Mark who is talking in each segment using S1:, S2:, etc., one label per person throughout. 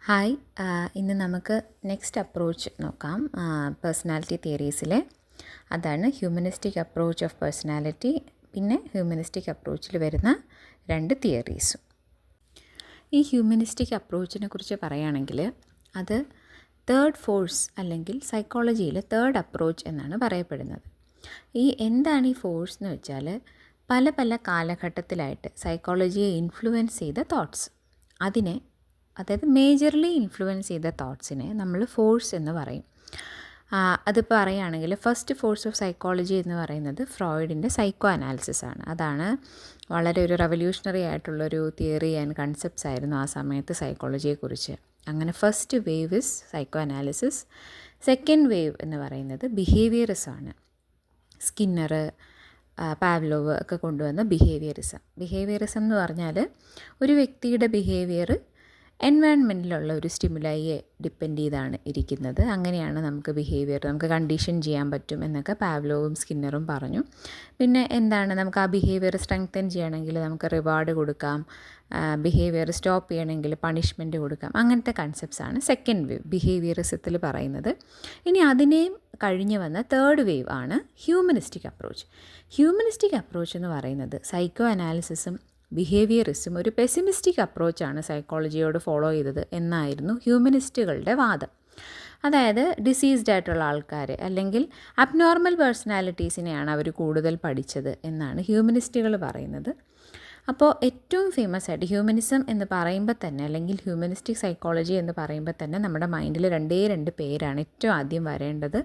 S1: Hi, ഇന്ന് നമുക്ക് next approach നോക്കാം. പേഴ്സണാലിറ്റി തിയറീസിലെ അതാണ് ഹ്യൂമനിസ്റ്റിക് അപ്രോച്ച് ഓഫ് പേഴ്സണാലിറ്റി, പിന്നെ ഹ്യൂമനിസ്റ്റിക് അപ്രോച്ചിൽ വരുന്ന രണ്ട് തിയറീസും. ഈ ഹ്യൂമനിസ്റ്റിക് അപ്രോച്ചിനെ കുറിച്ച് പറയുകയാണെങ്കിൽ അത് തേർഡ് ഫോഴ്സ് അല്ലെങ്കിൽ സൈക്കോളജിയിൽ തേർഡ് അപ്രോച്ച് എന്നാണ് പറയപ്പെടുന്നത്. എന്താണ് ഈ ഫോഴ്സ് എന്ന് വെച്ചാൽ പല പല കാലഘട്ടത്തിലായിട്ട് സൈക്കോളജിയെ ഇൻഫ്ലുവൻസ് ചെയ്ത തോട്ട്സ്, അതായത് മേജർലി ഇൻഫ്ലുവൻസ് ചെയ്ത തോട്ട്സിനെ നമ്മൾ ഫോഴ്സ് എന്ന് പറയും. അതിപ്പോൾ പറയുകയാണെങ്കിൽ ഫസ്റ്റ് ഫോഴ്സ് ഓഫ് സൈക്കോളജി എന്ന് പറയുന്നത് ഫ്രോയിഡിൻ്റെ സൈക്കോ അനാലിസിസ് ആണ്. അതാണ് വളരെ ഒരു റവല്യൂഷണറി ആയിട്ടുള്ളൊരു തിയറി ആൻഡ് കൺസെപ്റ്റ്സ് ആയിരുന്നു ആ സമയത്ത് സൈക്കോളജിയെക്കുറിച്ച്. അങ്ങനെ first wave is psycho analysis. Second wave എന്ന് പറയുന്നത് ബിഹേവിയറിസം ആണ്. സ്കിന്നർ, പാവ്ലോവ് ഒക്കെ കൊണ്ടുവന്ന ബിഹേവിയറിസം എന്ന് പറഞ്ഞാൽ ഒരു വ്യക്തിയുടെ ബിഹേവിയർ എൻവയൺമെൻറ്റിലുള്ള ഒരു സ്റ്റിമുലൈയെ ഡിപ്പെൻഡ് ചെയ്താണ് ഇരിക്കുന്നത്. അങ്ങനെയാണ് നമുക്ക് കണ്ടീഷൻ ചെയ്യാൻ പറ്റും എന്നൊക്കെ പാവ്ലോവും സ്കിന്നറും പറഞ്ഞു. പിന്നെ നമുക്ക് ആ ബിഹേവിയർ സ്ട്രെങ്തൻ ചെയ്യണമെങ്കിൽ നമുക്ക് റിവാർഡ് കൊടുക്കാം, ബിഹേവിയർ സ്റ്റോപ്പ് ചെയ്യണമെങ്കിൽ പണിഷ്മെൻറ്റ് കൊടുക്കാം. അങ്ങനത്തെ കൺസെപ്റ്റ്സാണ് സെക്കൻഡ് വേവ് ബിഹേവിയറിസത്തിൽ പറയുന്നത്. ഇനി അതിനെയും കഴിഞ്ഞ് വന്ന തേർഡ് വേവ് ആണ് ഹ്യൂമനിസ്റ്റിക് അപ്രോച്ച്. ഹ്യൂമനിസ്റ്റിക് അപ്രോച്ച് എന്ന് പറയുന്നത് സൈക്കോ അനാലിസിസും ബിഹേവിയറിസം ഒരു പെസിമിസ്റ്റിക് അപ്രോച്ചാണ് സൈക്കോളജിയോട് ഫോളോ ചെയ്തത് എന്നായിരുന്നു ഹ്യൂമനിസ്റ്റുകളുടെ വാദം. അതായത് ഡിസീസ്ഡ് ആയിട്ടുള്ള ആൾക്കാർ അല്ലെങ്കിൽ അബ്നോർമൽ പേഴ്സണാലിറ്റീസിനെയാണ് അവർ കൂടുതൽ പഠിച്ചത് എന്നാണ് ഹ്യൂമനിസ്റ്റുകൾ പറയുന്നത്. അപ്പോൾ ഏറ്റവും ഫേമസ് ആയിട്ട് ഹ്യൂമനിസം എന്ന് പറയുമ്പോൾ തന്നെ, അല്ലെങ്കിൽ ഹ്യൂമനിസ്റ്റിക് സൈക്കോളജി എന്ന് പറയുമ്പോൾ തന്നെ നമ്മുടെ മൈൻഡിൽ രണ്ട് പേരാണ് ഏറ്റവും ആദ്യം വരേണ്ടത്.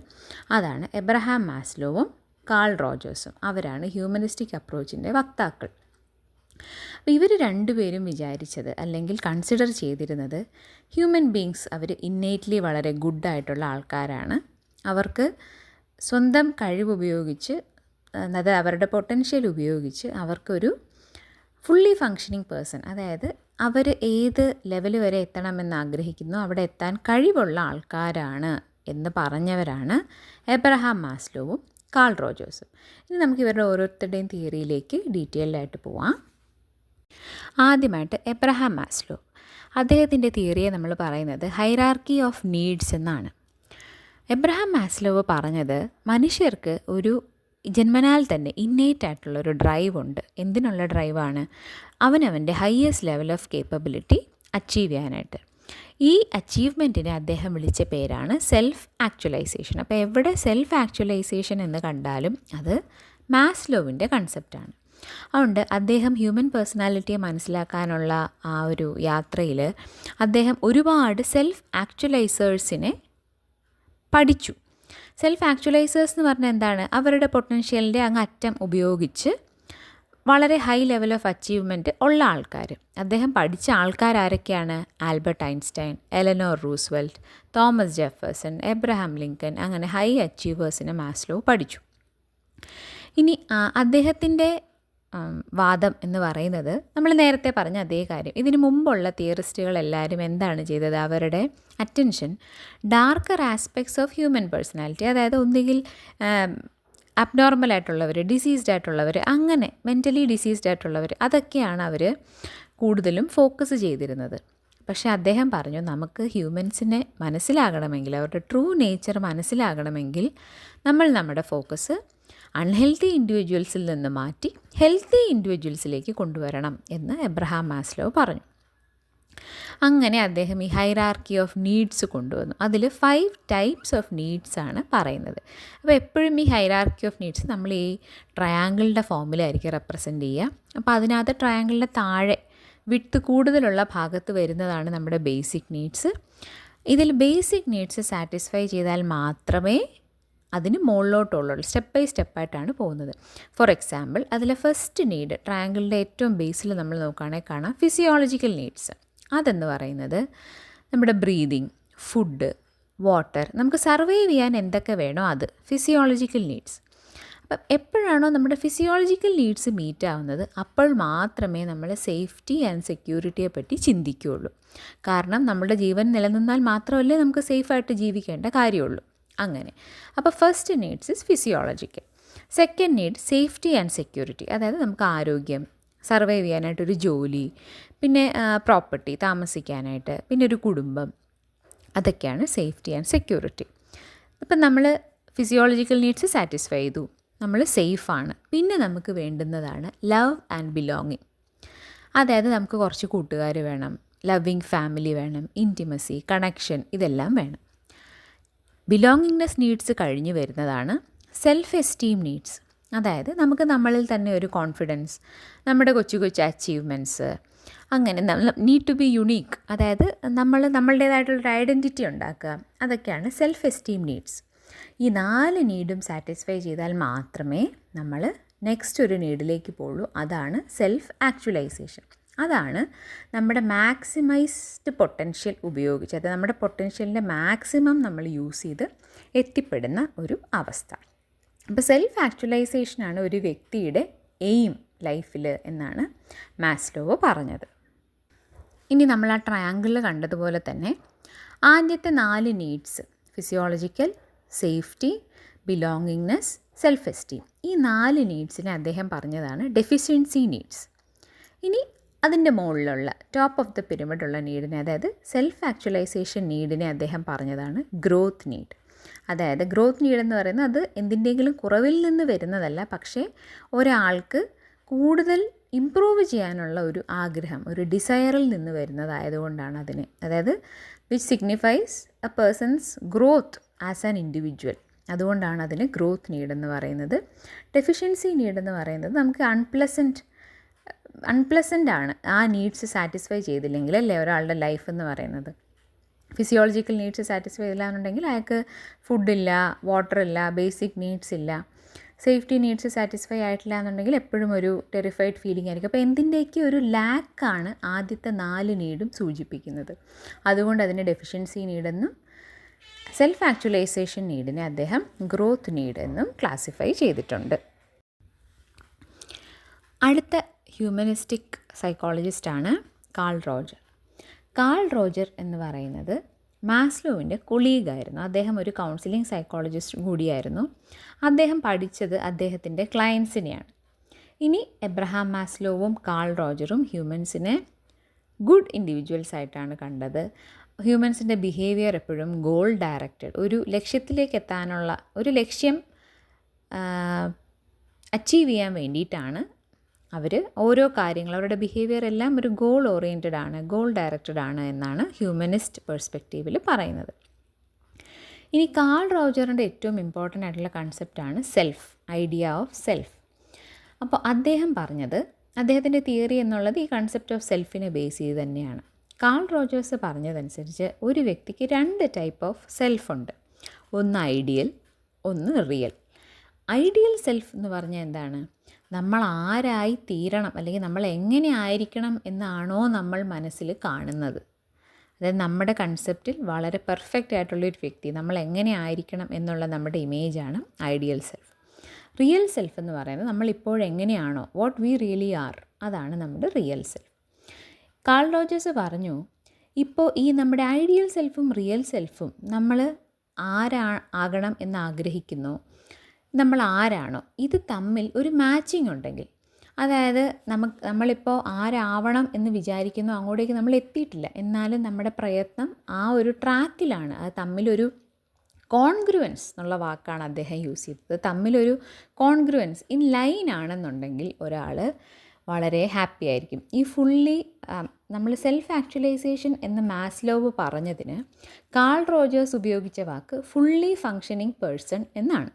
S1: അതാണ് എബ്രഹാം മാസ്ലോവും കാൾ റോജേഴ്സും. അവരാണ് ഹ്യൂമനിസ്റ്റിക് അപ്രോച്ചിൻ്റെ വക്താക്കൾ. അപ്പോൾ ഇവർ രണ്ടുപേരും വിചാരിച്ചത് അല്ലെങ്കിൽ കൺസിഡർ ചെയ്തിരുന്നത് ഹ്യൂമൻ ബീങ്സ് അവർ ഇന്നേറ്റ്ലി വളരെ ഗുഡായിട്ടുള്ള ആൾക്കാരാണ്. അവർക്ക് സ്വന്തം കഴിവുപയോഗിച്ച്, അതായത് അവരുടെ പൊട്ടൻഷ്യൽ ഉപയോഗിച്ച് അവർക്കൊരു ഫുള്ളി ഫങ്ഷനിങ് പേഴ്സൺ, അതായത് അവർ ഏത് ലെവൽ വരെ എത്തണമെന്ന് ആഗ്രഹിക്കുന്നു അവിടെ എത്താൻ കഴിവുള്ള ആൾക്കാരാണ് എന്ന് പറഞ്ഞവരാണ് എബ്രഹാം മാസ്ലോവും കാൾ റോജേഴ്സും. ഇനി നമുക്ക് ഇവരുടെ ഓരോരുത്തരുടെയും തിയറിയിലേക്ക് ഡീറ്റെയിൽഡായിട്ട് പോവാം. ആദ്യമായിട്ട് എബ്രഹാം മാസ്ലോ, അദ്ദേഹത്തിൻ്റെ തിയറിയെ നമ്മൾ പറയുന്നത് ഹൈറാർക്കി ഓഫ് നീഡ്സ് എന്നാണ്. എബ്രഹാം മാസ്ലോവ് പറഞ്ഞത് മനുഷ്യർക്ക് ഒരു ജന്മനാൽ തന്നെ ഇന്നേറ്റ് ആയിട്ടുള്ളൊരു ഡ്രൈവ് ഉണ്ട്. എന്തിനുള്ള ഡ്രൈവാണ്? അവനവൻ്റെ highest level of capability achieve ചെയ്യാനായിട്ട്. ഈ അച്ചീവ്മെൻറ്റിനെ അദ്ദേഹം വിളിച്ച പേരാണ് സെൽഫ് ആക്ച്വലൈസേഷൻ. അപ്പോൾ എവിടെ സെൽഫ് ആക്ച്വലൈസേഷൻ എന്ന് കണ്ടാലും അത് മാസ്ലോവിൻ്റെ കൺസെപ്റ്റാണ്. അതുകൊണ്ട് അദ്ദേഹം ഹ്യൂമൻ പേഴ്സണാലിറ്റിയെ മനസ്സിലാക്കാനുള്ള ആ ഒരു യാത്രയിൽ അദ്ദേഹം ഒരുപാട് സെൽഫ് ആക്ച്വലൈസേഴ്സിനെ പഠിച്ചു. സെൽഫ് ആക്ച്വലൈസേഴ്സ് എന്ന് പറഞ്ഞാൽ എന്താണ്? അവരുടെ പൊട്ടൻഷ്യലിൻ്റെ അങ്ങ് അറ്റം ഉപയോഗിച്ച് വളരെ ഹൈ ലെവൽ ഓഫ് അച്ചീവ്മെൻറ്റ് ഉള്ള ആൾക്കാർ. അദ്ദേഹം പഠിച്ച ആൾക്കാരൊക്കെയാണ്? Albert Einstein, Eleanor Roosevelt, Thomas Jefferson, Abraham Lincoln. അങ്ങനെ ഹൈ അച്ചീവേഴ്സിനെ മാസ്ലോ പഠിച്ചു. ഇനി അദ്ദേഹത്തിൻ്റെ വാദം എന്ന് പറയുന്നത് നമ്മൾ നേരത്തെ പറഞ്ഞ അതേ കാര്യം. ഇതിനു മുമ്പുള്ള തിയറിസ്റ്റുകളെല്ലാവരും എന്താണ് ചെയ്തത്? അവരുടെ attention darker aspects of human personality, അതായത് ഒന്നുകിൽ അബ്നോർമലായിട്ടുള്ളവർ, ഡിസീസ്ഡ് ആയിട്ടുള്ളവർ, അങ്ങനെ മെൻ്റലി ഡിസീസ്ഡ് ആയിട്ടുള്ളവർ, അതൊക്കെയാണ് അവർ കൂടുതലും ഫോക്കസ് ചെയ്തിരുന്നത്. പക്ഷേ അദ്ദേഹം പറഞ്ഞു നമുക്ക് ഹ്യൂമൻസിനെ മനസ്സിലാകണമെങ്കിൽ, അവരുടെ ട്രൂ നേച്ചർ മനസ്സിലാകണമെങ്കിൽ നമ്മൾ നമ്മുടെ ഫോക്കസ് അൺഹെൽത്തി ഇൻഡിവിജ്വൽസിൽ നിന്ന് മാറ്റി ഹെൽത്തി ഇൻഡിവിജ്വൽസിലേക്ക് കൊണ്ടുവരണം എന്ന് എബ്രഹാം മാസ്ലോ പറഞ്ഞു. അങ്ങനെ അദ്ദേഹം ഈ ഹൈറാർക്കി ഓഫ് നീഡ്സ് കൊണ്ടുവന്നു. അതിൽ 5 ടൈപ്സ് ഓഫ് നീഡ്സ് ആണ് പറയുന്നത്. അപ്പോൾ എപ്പോഴും ഈ ഹൈറാർക്കി ഓഫ് നീഡ്സ് നമ്മൾ ഈ ട്രയാങ്കിളിൻ്റെ ഫോമിലായിരിക്കും റെപ്രസെൻ്റ് ചെയ്യുക. അപ്പോൾ അതിനകത്ത് ട്രയാങ്കിളിൻ്റെ താഴെ വിഡ്ത്ത് കൂടുതലുള്ള ഭാഗത്ത് വരുന്നതാണ് നമ്മുടെ ബേസിക് നീഡ്സ്. ഇതിൽ ബേസിക് നീഡ്സ് സാറ്റിസ്ഫൈ ചെയ്താൽ മാത്രമേ അതിന് മുകളിലോട്ടുള്ളൂ. സ്റ്റെപ്പ് ബൈ സ്റ്റെപ്പായിട്ടാണ് പോകുന്നത്. ഫോർ എക്സാമ്പിൾ, അതിലെ ഫസ്റ്റ് നീഡ് ട്രയാങ്കിളിൻ്റെ ഏറ്റവും ബേസിൽ നമ്മൾ നോക്കുകയാണെങ്കിൽ കാണാം ഫിസിയോളജിക്കൽ നീഡ്സ്. അതെന്ന് പറയുന്നത് നമ്മുടെ ബ്രീതിങ്, ഫുഡ്, വാട്ടർ, നമുക്ക് സർവൈവ് ചെയ്യാൻ എന്തൊക്കെ വേണോ അത് ഫിസിയോളജിക്കൽ നീഡ്സ്. അപ്പം എപ്പോഴാണോ നമ്മുടെ ഫിസിയോളജിക്കൽ നീഡ്സ് മീറ്റ് ആവുന്നത് അപ്പോൾ മാത്രമേ നമ്മൾ സേഫ്റ്റി ആൻഡ് സെക്യൂരിറ്റിയെ പറ്റി ചിന്തിക്കുകയുള്ളൂ. കാരണം നമ്മുടെ ജീവൻ നിലനിന്നാൽ മാത്രമല്ലേ നമുക്ക് സേഫായിട്ട് ജീവിക്കേണ്ട കാര്യമുള്ളൂ. അങ്ങനെ അപ്പോൾ first needs is physiological. Second need safety and security, അതായത് നമുക്ക് ആരോഗ്യം, സർവൈവ് ചെയ്യാനായിട്ടൊരു ജോലി, പിന്നെ പ്രോപ്പർട്ടി താമസിക്കാനായിട്ട്, പിന്നെ ഒരു കുടുംബം. അതൊക്കെയാണ് സേഫ്റ്റി ആൻഡ് സെക്യൂരിറ്റി. ഇപ്പം നമ്മൾ ഫിസിയോളജിക്കൽ നീഡ്സ് സാറ്റിസ്ഫൈ ചെയ്തു, നമ്മൾ സേഫാണ്. പിന്നെ നമുക്ക് വേണ്ടുന്നതാണ് ലവ് ആൻഡ് ബിലോങ്ങിങ്. അതായത് നമുക്ക് കുറച്ച് കൂട്ടുകാർ വേണം, ലവിങ് ഫാമിലി വേണം, ഇൻറ്റിമസി, കണക്ഷൻ, ഇതെല്ലാം വേണം. ബിലോങ്ങിങ്നെസ് നീഡ്സ് കഴിഞ്ഞ് വരുന്നതാണ് സെൽഫ് എസ്റ്റീം നീഡ്സ്. അതായത് നമുക്ക് നമ്മളിൽ തന്നെ ഒരു കോൺഫിഡൻസ്, നമ്മുടെ കൊച്ചു കൊച്ചു അച്ചീവ്മെൻറ്റ്സ്, അങ്ങനെ നീഡ് ടു ബി യുണീക്ക്, അതായത് നമ്മളുടേതായിട്ടുള്ളൊരു ഐഡൻറ്റിറ്റി ഉണ്ടാക്കുക. അതൊക്കെയാണ് സെൽഫ് എസ്റ്റീം നീഡ്സ്. ഈ 4 നീഡും സാറ്റിസ്ഫൈ ചെയ്താൽ മാത്രമേ നമ്മൾ നെക്സ്റ്റ് ഒരു നീഡിലേക്ക് പോകുള്ളൂ. അതാണ് സെൽഫ് ആക്ച്വലൈസേഷൻ. അതാണ് നമ്മുടെ മാക്സിമൈസ്ഡ് പൊട്ടൻഷ്യൽ ഉപയോഗിച്ച്, അതായത് നമ്മുടെ പൊട്ടൻഷ്യലിൻ്റെ മാക്സിമം നമ്മൾ യൂസ് ചെയ്ത് എത്തിപ്പെടുന്ന ഒരു അവസ്ഥ. അപ്പോൾ സെൽഫ് ആക്ച്വലൈസേഷനാണ് ഒരു വ്യക്തിയുടെ എയിം ലൈഫിൽ എന്നാണ് മാസ്ലോവ് പറഞ്ഞത്. ഇനി നമ്മൾ ആ ട്രയാങ്കിളിൽ കണ്ടതുപോലെ തന്നെ ആദ്യത്തെ 4 needs, physiological, safety, belongingness, self esteem, ഈ 4 നീഡ്സിനെ അദ്ദേഹം പറഞ്ഞതാണ് ഡെഫിഷ്യൻസി നീഡ്സ്. ഇനി അതിൻ്റെ മുകളിലുള്ള ടോപ്പ് ഓഫ് ദ പിരമിഡുള്ള നീഡിനെ, അതായത് സെൽഫ് ആക്ച്വലൈസേഷൻ നീഡിനെ അദ്ദേഹം പറഞ്ഞതാണ് ഗ്രോത്ത് നീഡ്. അതായത് ഗ്രോത്ത് നീഡ് എന്ന് പറയുന്നത് അത് എന്തിൻ്റെങ്കിലും കുറവിൽ നിന്ന് വരുന്നതല്ല, പക്ഷേ ഒരാൾക്ക് കൂടുതൽ ഇമ്പ്രൂവ് ചെയ്യാനുള്ള ഒരു ആഗ്രഹം, ഒരു ഡിസയറിൽ നിന്ന് വരുന്നതായതുകൊണ്ടാണ് അതിന്, അതായത് which signifies a person's growth as an individual. അതുകൊണ്ടാണ് അതിന് ഗ്രോത്ത് നീഡ് എന്ന് പറയുന്നത്. ഡെഫിഷ്യൻസി നീഡ് എന്ന് പറയുന്നത് നമുക്ക് അൺപ്ലസൻ്റ് ആണ് ആ നീഡ്സ് സാറ്റിസ്ഫൈ ചെയ്തില്ലെങ്കിൽ അല്ലേ ഒരാളുടെ ലൈഫ് എന്ന് പറയുന്നത്. ഫിസിയോളജിക്കൽ നീഡ്സ് സാറ്റിസ്ഫൈ ചെയ്തില്ല എന്നുണ്ടെങ്കിൽ അയാൾക്ക് ഫുഡില്ല, വാട്ടറില്ല, ബേസിക് നീഡ്സ് ഇല്ല. സേഫ്റ്റി നീഡ്സ് സാറ്റിസ്ഫൈ ആയിട്ടില്ല എന്നുണ്ടെങ്കിൽ എപ്പോഴും ഒരു ടെറിഫൈഡ് ഫീലിംഗ് ആയിരിക്കും. അപ്പോൾ എന്തിൻ്റെയൊക്കെ ഒരു ലാക്കാണ് ആദ്യത്തെ 4 നീഡും സൂചിപ്പിക്കുന്നത്. അതുകൊണ്ട് അതിന് ഡെഫിഷ്യൻസി നീഡെന്നും സെൽഫ് ആക്ച്വലൈസേഷൻ നീഡിനെ അദ്ദേഹം ഗ്രോത്ത് നീഡ് എന്നും ക്ലാസിഫൈ ചെയ്തിട്ടുണ്ട്. അടുത്ത ഹ്യൂമനിസ്റ്റിക് സൈക്കോളജിസ്റ്റാണ് കാൾ റോജർ. കാൾ റോജർ എന്ന് പറയുന്നത് മാസ്ലോവിൻ്റെ കൊളീഗായിരുന്നു. അദ്ദേഹം ഒരു കൗൺസിലിംഗ് സൈക്കോളജിസ്റ്റ് കൂടിയായിരുന്നു. അദ്ദേഹം പഠിച്ചത് അദ്ദേഹത്തിൻ്റെ ക്ലയൻസിനെയാണ്. ഇനി എബ്രഹാം മാസ്ലോവും കാൾ റോജറും ഹ്യൂമൻസിനെ ഗുഡ് ഇൻഡിവിജ്വൽസ് ആയിട്ടാണ് കണ്ടത്. ഹ്യൂമൻസിൻ്റെ ബിഹേവിയർ എപ്പോഴും ഗോൾ ഡയറക്റ്റഡ്, ഒരു ലക്ഷ്യത്തിലേക്ക് എത്താനുള്ള ഒരു ലക്ഷ്യം അച്ചീവ് ചെയ്യാൻ വേണ്ടിയിട്ടാണ് അവർ ഓരോ കാര്യങ്ങൾ, അവരുടെ ബിഹേവിയർ എല്ലാം ഒരു ഗോൾ ഓറിയൻറ്റഡ് ആണ്, ഗോൾ ഡയറക്റ്റഡ് ആണ് എന്നാണ് ഹ്യൂമനിസ്റ്റ് പെർസ്പെക്റ്റീവിൽ പറയുന്നത്. ഇനി കാൾ റോജറിൻ്റെ ഏറ്റവും ഇമ്പോർട്ടൻ്റ് ആയിട്ടുള്ള കൺസെപ്റ്റാണ് സെൽഫ്, ഐഡിയ ഓഫ് സെൽഫ്. അപ്പോൾ അദ്ദേഹം പറഞ്ഞത്, അദ്ദേഹത്തിൻ്റെ തിയറി എന്നുള്ളത് ഈ കൺസെപ്റ്റ് ഓഫ് സെൽഫിനെ ബേസ് ചെയ്ത് തന്നെയാണ്. കാൾ റോജേഴ്സ് പറഞ്ഞതനുസരിച്ച് ഒരു വ്യക്തിക്ക് 2 ടൈപ്പ് ഓഫ് സെൽഫ് ഉണ്ട്. ഒന്ന് ഐഡിയൽ, ഒന്ന് റിയൽ. ഐഡിയൽ സെൽഫ് എന്ന് പറഞ്ഞാൽ എന്താണ്? നമ്മൾ ആരായി തീരണം അല്ലെങ്കിൽ നമ്മൾ എങ്ങനെ ആയിരിക്കണം എന്നാണോ നമ്മൾ മനസ്സിൽ കാണുന്നത്. അതായത് നമ്മുടെ കൺസെപ്റ്റിൽ വളരെ പെർഫെക്റ്റ് ആയിട്ടുള്ളൊരു വ്യക്തി, നമ്മൾ എങ്ങനെ ആയിരിക്കണം എന്നുള്ള നമ്മുടെ ഇമേജാണ് ഐഡിയൽ സെൽഫ്. റിയൽ സെൽഫ് എന്ന് പറയുന്നത് നമ്മളിപ്പോഴെങ്ങനെയാണോ, വാട്ട് വി റിയലി ആർ, അതാണ് നമ്മുടെ റിയൽ സെൽഫ്. കാൾ റോജേഴ്സ് പറഞ്ഞു, ഇപ്പോൾ ഈ നമ്മുടെ ഐഡിയൽ സെൽഫും റിയൽ സെൽഫും നമ്മൾ ആകണം എന്ന് ആഗ്രഹിക്കുന്നു, നമ്മൾ ആരാണോ ഇത് തമ്മിൽ ഒരു മാച്ചിങ് ഉണ്ടെങ്കിൽ, അതായത് നമ്മളിപ്പോൾ ആരാവണം എന്ന് വിചാരിക്കുന്നു അങ്ങോട്ടേക്ക് നമ്മൾ എത്തിയിട്ടില്ല, എന്നാലും നമ്മുടെ പ്രയത്നം ആ ഒരു ട്രാക്കിലാണ്, അത് തമ്മിലൊരു കോൺഗ്രുവൻസ് എന്നുള്ള വാക്കാണ് അദ്ദേഹം യൂസ് ചെയ്തത്. തമ്മിലൊരു കോൺഗ്രുവൻസ് ഇൻ ലൈൻ ആണെന്നുണ്ടെങ്കിൽ ഒരാൾ വളരെ ഹാപ്പി ആയിരിക്കും. ഈ ഫുള്ളി നമ്മൾ സെൽഫ് ആക്ച്വലൈസേഷൻ എന്ന് മാസ്ലോവ് പറഞ്ഞതിന് കാൾ റോജേഴ്സ് ഉപയോഗിച്ച വാക്ക് ഫുള്ളി ഫങ്ഷനിങ് പേഴ്സൺ എന്നാണ്.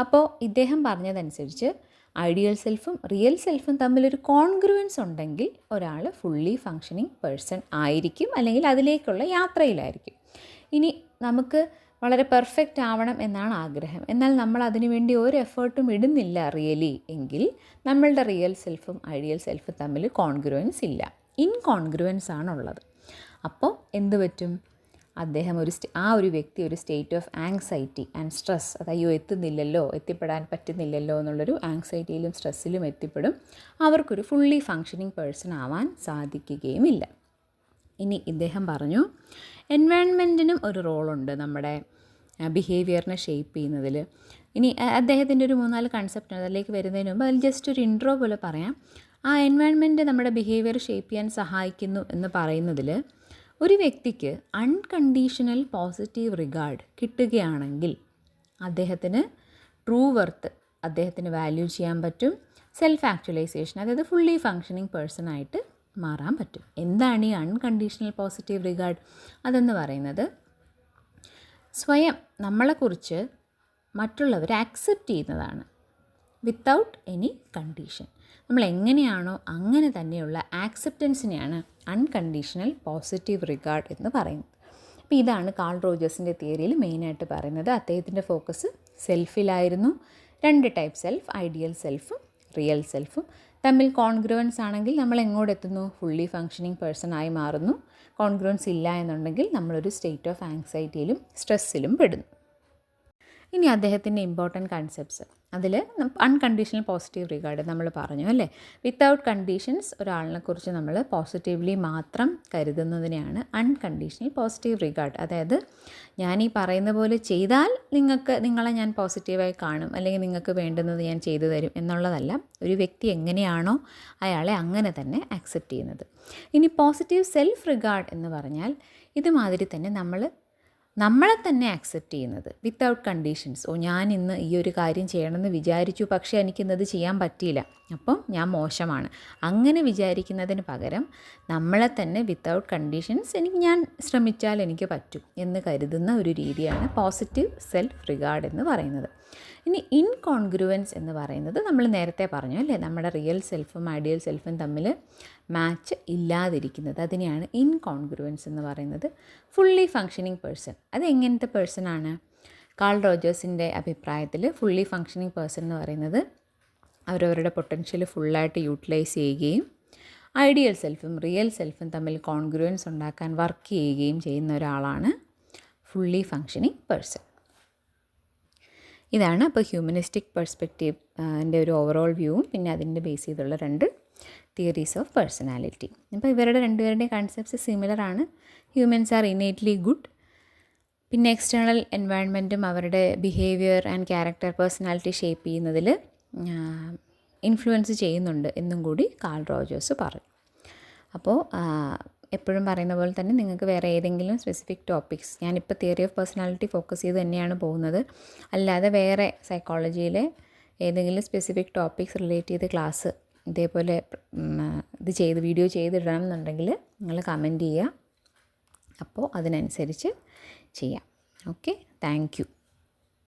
S1: അപ്പോൾ ഇദ്ദേഹം പറഞ്ഞതനുസരിച്ച് ഐഡിയൽ സെൽഫും റിയൽ സെൽഫും തമ്മിലൊരു കോൺഗ്രുവൻസ് ഉണ്ടെങ്കിൽ ഒരാൾ ഫുള്ളി ഫങ്ഷനിങ് പേഴ്സൺ ആയിരിക്കും, അല്ലെങ്കിൽ അതിലേക്കുള്ള യാത്രയിലായിരിക്കും. ഇനി നമുക്ക് വളരെ പെർഫെക്റ്റ് ആവണം എന്നാണ് ആഗ്രഹം, എന്നാൽ നമ്മൾ അതിനു വേണ്ടി ഒരു എഫേർട്ടും ഇടുന്നില്ല റിയലി എങ്കിൽ നമ്മളുടെ റിയൽ സെൽഫും ഐഡിയൽ സെൽഫും തമ്മിൽ കോൺഗ്രുവൻസ് ഇല്ല, ഇൻകോൺഗ്രുവൻസ് ആണുള്ളത്. അപ്പോൾ എന്ത് പറ്റും? അദ്ദേഹം ആ ഒരു വ്യക്തി ഒരു state of anxiety and stress, അയ്യോ എത്തുന്നില്ലല്ലോ, എത്തിപ്പെടാൻ പറ്റുന്നില്ലല്ലോ എന്നുള്ളൊരു ആങ്സൈറ്റിയിലും സ്ട്രെസ്സിലും എത്തിപ്പെടും. അവർക്കൊരു ഫുള്ളി ഫങ്ഷനിങ് പേഴ്സൺ ആവാൻ സാധിക്കുകയുമില്ല. ഇനി ഇദ്ദേഹം പറഞ്ഞു, എൻവയൺമെൻറ്റിനും ഒരു റോളുണ്ട് നമ്മുടെ ബിഹേവിയറിനെ ഷേപ്പ് ചെയ്യുന്നതിൽ. ഇനി അദ്ദേഹത്തിൻ്റെ ഒരു 3-4 കൺസെപ്റ്റ് അതിലേക്ക് വരുന്നതിന് മുമ്പ് അതിൽ ജസ്റ്റ് ഒരു ഇൻട്രോ പോലെ പറയാം. ആ എൻവയൺമെൻറ്റ് നമ്മുടെ ബിഹേവിയർ ഷേപ്പ് ചെയ്യാൻ സഹായിക്കുന്നു എന്ന് പറയുന്നതിൽ ഒരു വ്യക്തിക്ക് അൺകണ്ടീഷണൽ പോസിറ്റീവ് റിഗാർഡ് കിട്ടുകയാണെങ്കിൽ അദ്ദേഹത്തിന് ട്രൂ വർത്ത് അദ്ദേഹത്തിന് വാല്യൂ ചെയ്യാൻ പറ്റും. സെൽഫ് ആക്ച്വലൈസേഷൻ, അതായത് ഫുള്ളി ഫങ്ഷനിങ് പേഴ്സണായിട്ട് മാറാൻ പറ്റും. എന്താണ് ഈ അൺകണ്ടീഷണൽ പോസിറ്റീവ് റിഗാർഡ്? അതെന്ന് പറയുന്നത് സ്വയം നമ്മളെക്കുറിച്ച് മറ്റുള്ളവർ ആക്സെപ്റ്റ് ചെയ്യുന്നതാണ്, വിത്തൗട്ട് എനി കണ്ടീഷൻ. നമ്മൾ എങ്ങനെയാണോ അങ്ങനെ തന്നെയുള്ള ആക്സെപ്റ്റൻസിനെയാണ് അൺകണ്ടീഷണൽ പോസിറ്റീവ് റിഗാർഡ് എന്ന് പറയുന്നത്. അപ്പോൾ ഇതാണ് കാൾ റോജേഴ്സിൻ്റെ തിയറിയിൽ മെയിനായിട്ട് പറയുന്നത്. അദ്ദേഹത്തിൻ്റെ ഫോക്കസ് സെൽഫിലായിരുന്നു. 2 ടൈപ്പ് സെൽഫ്, ഐഡിയൽ സെൽഫും റിയൽ സെൽഫും. തമ്മിൽ കോൺഗ്രുവൻസ് ആണെങ്കിൽ നമ്മൾ എങ്ങോട്ടെത്തുന്നു? ഫുള്ളി ഫങ്ഷനിങ് പേഴ്സൺ ആയി മാറുന്നു. കോൺഗ്രുവൻസ് ഇല്ല എന്നുണ്ടെങ്കിൽ നമ്മളൊരു സ്റ്റേറ്റ് ഓഫ് ആങ്സൈറ്റിയിലും സ്ട്രെസ്സിലും പെടുന്നു. ഇനി അദ്ദേഹത്തിൻ്റെ ഇമ്പോർട്ടൻറ്റ് കൺസെപ്റ്റ്സ്, അതിൽ അൺകണ്ടീഷണൽ പോസിറ്റീവ് റിഗാർഡ് നമ്മൾ പറഞ്ഞു അല്ലേ. വിത്തൗട്ട് കണ്ടീഷൻസ് ഒരാളിനെക്കുറിച്ച് നമ്മൾ പോസിറ്റീവ്ലി മാത്രം കരുതുന്നതിനെയാണ് അൺകണ്ടീഷണൽ പോസിറ്റീവ് റിഗാർഡ്. അതായത് ഞാൻ ഈ പറയുന്ന പോലെ ചെയ്താൽ നിങ്ങളെ ഞാൻ പോസിറ്റീവായി കാണും, അല്ലെങ്കിൽ നിങ്ങൾക്ക് വേണ്ടുന്നത് ഞാൻ ചെയ്തു തരും എന്നുള്ളതല്ല. ഒരു വ്യക്തി എങ്ങനെയാണോ അയാളെ അങ്ങനെ തന്നെ ആക്സെപ്റ്റ് ചെയ്യുന്നത്. ഇനി പോസിറ്റീവ് സെൽഫ് റിഗാർഡ് എന്ന് പറഞ്ഞാൽ ഇതുമാതിരി തന്നെ നമ്മളെ തന്നെ ആക്സെപ്റ്റ് ചെയ്യുന്നത് വിത്തൗട്ട് കണ്ടീഷൻസ്. ഞാൻ ഇന്ന് ഈ ഒരു കാര്യം ചെയ്യണമെന്ന് വിചാരിച്ചു, പക്ഷേ എനിക്കിന്നത് ചെയ്യാൻ പറ്റിയില്ല, അപ്പം ഞാൻ മോശമാണ്, അങ്ങനെ വിചാരിക്കുന്നതിന് പകരം നമ്മളെ തന്നെ വിത്തൗട്ട് കണ്ടീഷൻസ് ഞാൻ ശ്രമിച്ചാൽ എനിക്ക് പറ്റും എന്ന് കരുതുന്ന ഒരു രീതിയാണ് പോസിറ്റീവ് സെൽഫ് റിഗാർഡ് എന്ന് പറയുന്നത്. ഇനി ഇൻകോൺഗ്രുവൻസ് എന്ന് പറയുന്നത് നമ്മൾ നേരത്തെ പറഞ്ഞു അല്ലേ, നമ്മുടെ റിയൽ സെൽഫും ഐഡിയൽ സെൽഫും തമ്മിൽ മാച്ച് ഇല്ലാതിരിക്കുന്നത്, അതിനെയാണ് ഇൻകോൺഗ്രുവൻസ് എന്ന് പറയുന്നത്. ഫുള്ളി ഫങ്ഷനിങ് പേഴ്സൺ, അത് എങ്ങനത്തെ പേഴ്സണാണ്? കാൾ റോജേഴ്സിൻ്റെ അഭിപ്രായത്തിൽ ഫുള്ളി ഫങ്ഷനിങ് പേഴ്സൺ എന്ന് പറയുന്നത് അവരവരുടെ പൊട്ടൻഷ്യൽ ഫുള്ളായിട്ട് യൂട്ടിലൈസ് ചെയ്യുകയും ഐഡിയൽ സെൽഫും റിയൽ സെൽഫും തമ്മിൽ കോൺഗ്രുവൻസ് ഉണ്ടാക്കാൻ വർക്ക് ചെയ്യുകയും ചെയ്യുന്ന ഒരാളാണ് ഫുള്ളി ഫങ്ഷനിങ് പേഴ്സൺ. ഇതാണ് അപ്പോൾ ഹ്യൂമനിസ്റ്റിക് പെർസ്പെക്റ്റീവിൻ്റെ ഒരു ഓവറോൾ വ്യൂവും പിന്നെ അതിൻ്റെ ബേസ് ചെയ്തുള്ള 2 തിയറീസ് ഓഫ് പേഴ്സണാലിറ്റി. അപ്പോൾ ഇവരുടെ 2പേരുടെയും കൺസെപ്റ്റ്സ് സിമിലർ ആണ്. ഹ്യൂമൻസ് ആർ ഇന്നേറ്റ്ലി ഗുഡ്, പിന്നെ എക്സ്റ്റേണൽ എൻവയൺമെൻറ്റും അവരുടെ behaviour and character personality shape ചെയ്യുന്നതിൽ ഇൻഫ്ലുവൻസ് ചെയ്യുന്നുണ്ട് എന്നും കൂടി കാൾ റോജേഴ്സ് പറഞ്ഞു. അപ്പോൾ എപ്പോഴും പറയുന്ന പോലെ തന്നെ നിങ്ങൾക്ക് വേറെ ഏതെങ്കിലും സ്പെസിഫിക് ടോപ്പിക്സ്, ഞാനിപ്പോൾ തിയറി ഓഫ് പേഴ്സണാലിറ്റി ഫോക്കസ് ചെയ്ത് തന്നെയാണ് പോകുന്നത്, അല്ലാതെ വേറെ സൈക്കോളജിയിലെ ഏതെങ്കിലും സ്പെസിഫിക് ടോപ്പിക്സ് റിലേറ്റ് ചെയ്ത് ക്ലാസ് ഇതേപോലെ വീഡിയോ ചെയ്തിടണം എന്നുണ്ടെങ്കിൽ നിങ്ങൾ കമൻറ്റ് ചെയ്യുക, അപ്പോൾ അതിനനുസരിച്ച് ചെയ്യാം. Okay, thank you.